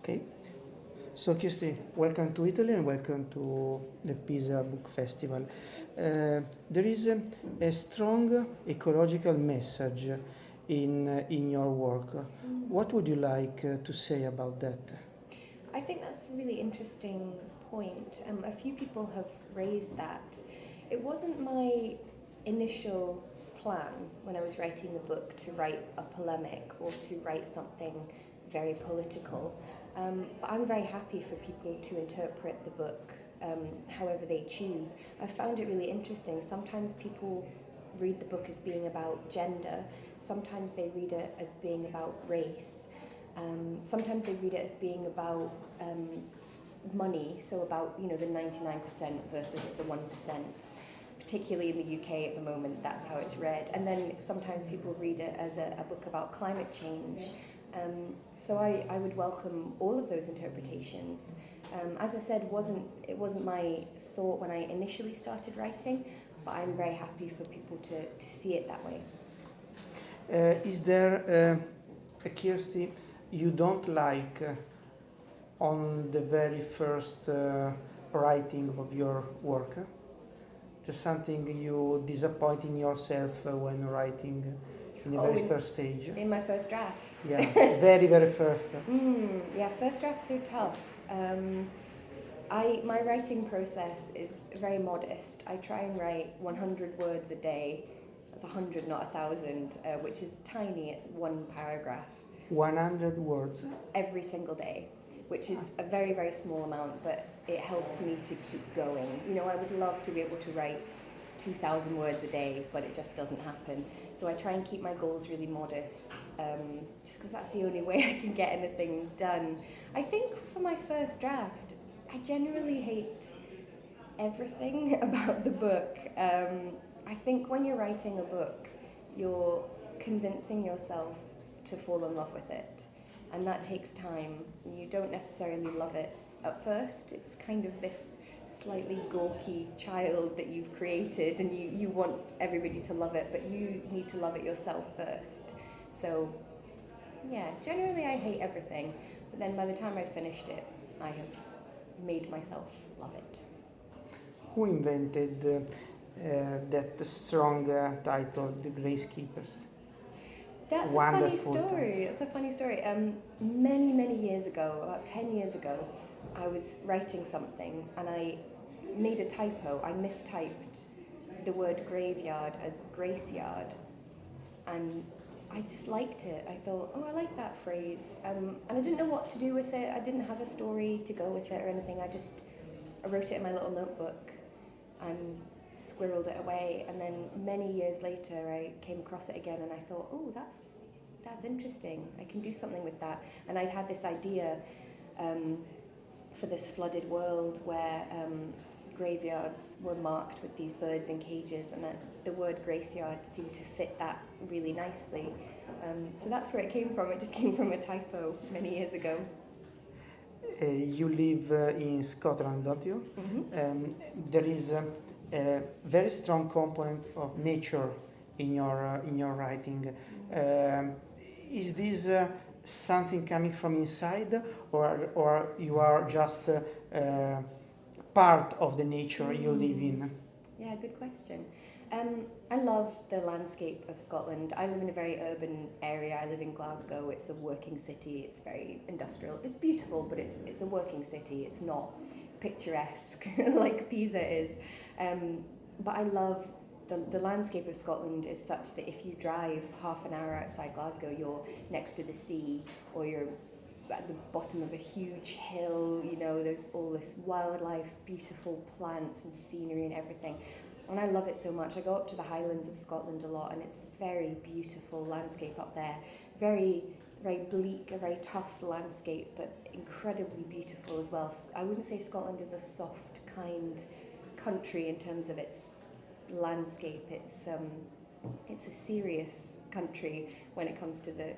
Okay. So, Kirsty, welcome to Italy and welcome to the Pisa Book Festival. There is a strong ecological message in your work. What would you like to say about that? I think that's a really interesting point. A few people have raised that. It wasn't my initial plan when I was writing the book to write a polemic or to write something very political. But I'm very happy for people to interpret the book however they choose. I found it really interesting. Sometimes people read the book as being about gender, sometimes they read it as being about race. Sometimes they read it as being about money, so about the 99% versus the 1%. Particularly in the UK at the moment, that's how it's read. And then sometimes people read it as a book about climate change. So I would welcome all of those interpretations. As I said, it wasn't my thought when I initially started writing, but I'm very happy for people to see it that way. Is there a Kirsty you don't like on the very first writing of your work? There's something you disappoint in yourself when writing in the very first stage? In my first draft? Yeah, very first. Yeah, first draft's so tough. My writing process is very modest. I try and write 100 words a day. That's 100, not 1,000, which is tiny. It's one paragraph. 100 words? Every single day, which is a very, very small amount, but it helps me to keep going. I would love to be able to write 2,000 words a day, but it just doesn't happen. So I try and keep my goals really modest, just because that's the only way I can get anything done. I think for my first draft, I generally hate everything about the book. I think when you're writing a book, you're convincing yourself to fall in love with it, and that takes time. You don't necessarily love it at first. It's kind of this slightly gawky child that you've created, and you want everybody to love it, but you need to love it yourself first. So yeah, generally I hate everything, but then by the time I've finished it, I have made myself love it. Who invented that strong title, The Gracekeepers? That's Wonderful a funny story. title. It's a funny story. Many years ago, about 10 years ago, I was writing something and I made a typo. I mistyped the word graveyard as graceyard, and I just liked it. I thought, I like that phrase, and I didn't know what to do with it. I didn't have a story to go with it or anything. I wrote it in my little notebook and squirreled it away, and then many years later I came across it again and I thought, that's interesting, I can do something with that. And I'd had this idea for this flooded world where graveyards were marked with these birds in cages, and the word graceyard seemed to fit that really nicely. So that's where it came from. It just came from a typo many years ago. You live in Scotland, don't you? Mm-hmm. There is a very strong component of nature in your writing. Is this something coming from inside, or you are just part of the nature you live in? Yeah, good question. I love the landscape of Scotland. I live in a very urban area. I live in Glasgow. It's a working city. It's very industrial. It's beautiful, but it's a working city. It's not picturesque like Pisa is. But I love the landscape of Scotland is such that if you drive half an hour outside Glasgow, you're next to the sea, or you're at the bottom of a huge hill. There's all this wildlife, beautiful plants and scenery and everything. And I love it so much. I go up to the Highlands of Scotland a lot, and it's a very beautiful landscape up there. Very, very bleak, a very tough landscape, but incredibly beautiful as well. I wouldn't say Scotland is a soft, kind country in terms of its landscape. It's a serious country when it comes to the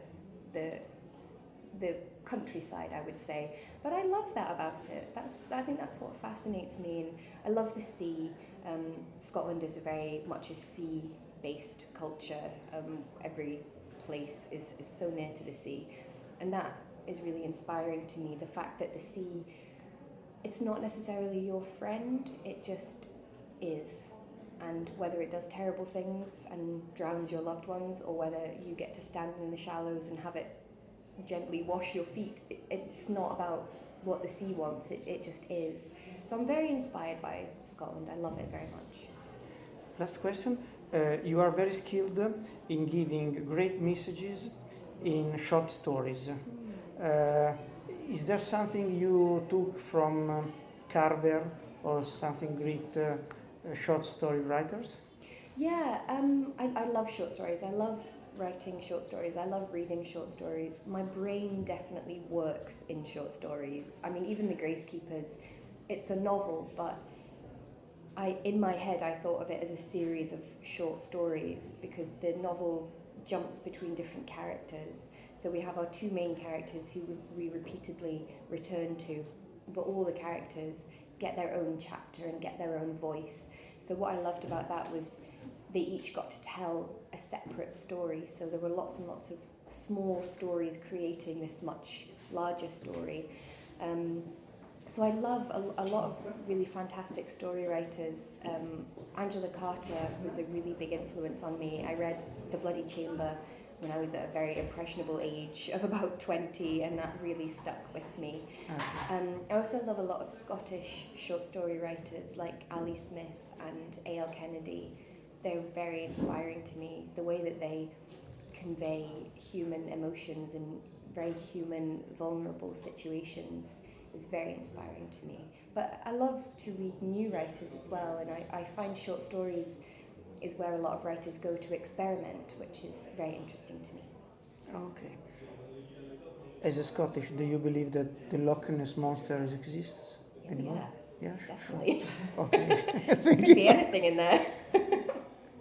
countryside, I would say. But I love that about it. I think that's what fascinates me, and I love the sea. Scotland is very much a sea-based culture. Every place is so near to the sea, and that is really inspiring to me. The fact that the sea, it's not necessarily your friend, it just is. And whether it does terrible things and drowns your loved ones, or whether you get to stand in the shallows and have it gently wash your feet, it's not about what the sea wants, it just is. So I'm very inspired by Scotland. I love it very much. Last question. You are very skilled in giving great messages in short stories. Is there something you took from Carver or something great short story writers? Yeah, I love short stories. I love writing short stories. I love reading short stories. My brain definitely works in short stories. I mean, even the Gracekeepers, it's a novel, but in my head I thought of it as a series of short stories because the novel jumps between different characters. So we have our two main characters who we repeatedly return to, but all the characters get their own chapter and get their own voice. So what I loved about that was they each got to tell a separate story. So there were lots and lots of small stories creating this much larger story. So I love a lot of really fantastic story writers. Angela Carter was a really big influence on me. I read The Bloody Chamber when I was at a very impressionable age of about 20, and that really stuck with me. I also love a lot of Scottish short story writers like Ali Smith and A.L. Kennedy. They're very inspiring to me. The way that they convey human emotions in very human, vulnerable situations is very inspiring to me. But I love to read new writers as well, and I find short stories is where a lot of writers go to experiment, which is very interesting to me. Okay. As a Scottish, do you believe that the Loch Ness Monster exists anymore? Yes, Yeah, definitely. Sure. Okay. Could be anything in there.